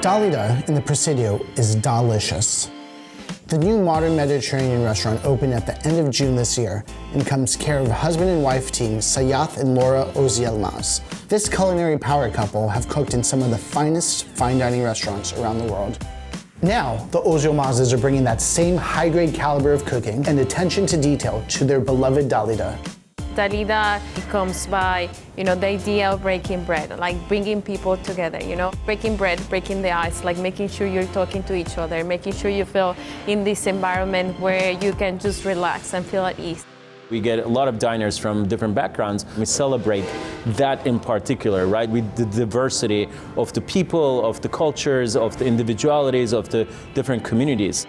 Dalida in the Presidio is delicious. The new modern Mediterranean restaurant opened at the end of June this year and comes care of husband and wife team Sayat and Laura Ozyilmaz. This culinary power couple have cooked in some of the finest fine dining restaurants around the world. Now, the Ozyilmazes are bringing that same high-grade caliber of cooking and attention to detail to their beloved Dalida. Dalida comes by, the idea of breaking bread, like bringing people together, breaking bread, breaking the ice, like making sure you're talking to each other, making sure you feel in this environment where you can just relax and feel at ease. We get a lot of diners from different backgrounds. We celebrate that in particular, right? With the diversity of the people, of the cultures, of the individualities, of the different communities.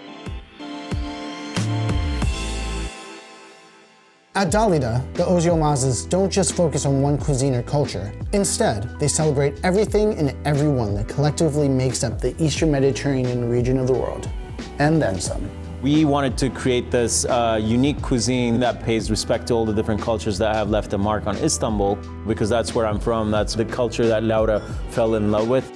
At Dalida, the Ozyilmazes don't just focus on one cuisine or culture. Instead, they celebrate everything and everyone that collectively makes up the Eastern Mediterranean region of the world, and then some. We wanted to create this unique cuisine that pays respect to all the different cultures that have left a mark on Istanbul, because that's where I'm from. That's the culture that Laura fell in love with.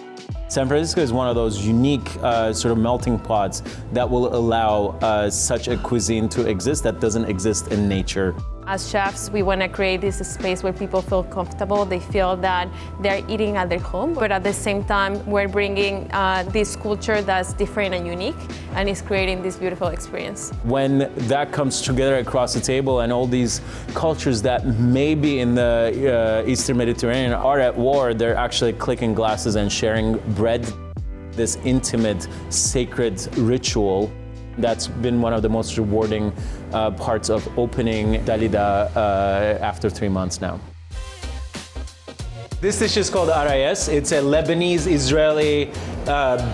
San Francisco is one of those unique sort of melting pots that will allow such a cuisine to exist that doesn't exist in nature. As chefs, we want to create this space where people feel comfortable. They feel that they're eating at their home, but at the same time, we're bringing this culture that's different and unique, and it's creating this beautiful experience. When that comes together across the table and all these cultures that maybe in the Eastern Mediterranean are at war, they're actually clicking glasses and sharing bread. This intimate, sacred ritual that's been one of the most rewarding parts of opening Dalida after 3 months now. This dish is called arayes. It's a Lebanese Israeli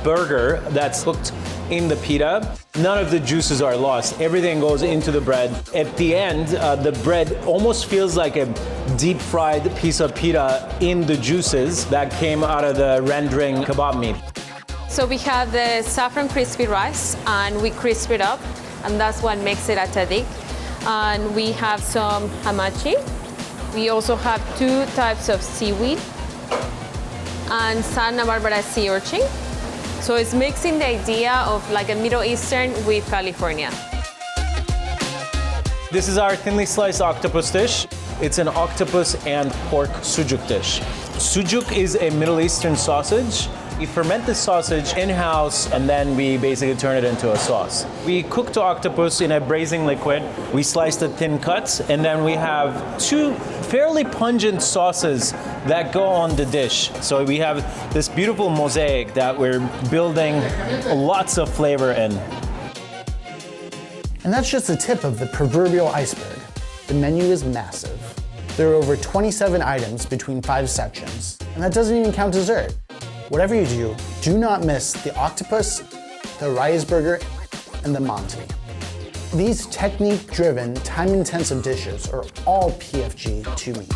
burger that's cooked in the pita. None of the juices are lost. Everything goes into the bread. At the end, the bread almost feels like a deep fried piece of pita in the juices that came out of the rendering kebab meat. So we have the saffron crispy rice, and we crisp it up, and that's what makes it a tahdig. And we have some hamachi. We also have 2 types of seaweed and Santa Barbara sea urchin. So it's mixing the idea of like a Middle Eastern with California. This is our thinly sliced octopus dish. It's an octopus and pork sujuk dish. Sujuk is a Middle Eastern sausage. We ferment the sausage in-house, and then we basically turn it into a sauce. We cook the octopus in a braising liquid. We slice the thin cuts, and then we have 2 fairly pungent sauces that go on the dish. So we have this beautiful mosaic that we're building lots of flavor in. And that's just the tip of the proverbial iceberg. The menu is massive. There are over 27 items between 5 sections, and that doesn't even count dessert. Whatever you do, do not miss the octopus, the rice burger, and the Monty. These technique-driven, time-intensive dishes are all PFG to me.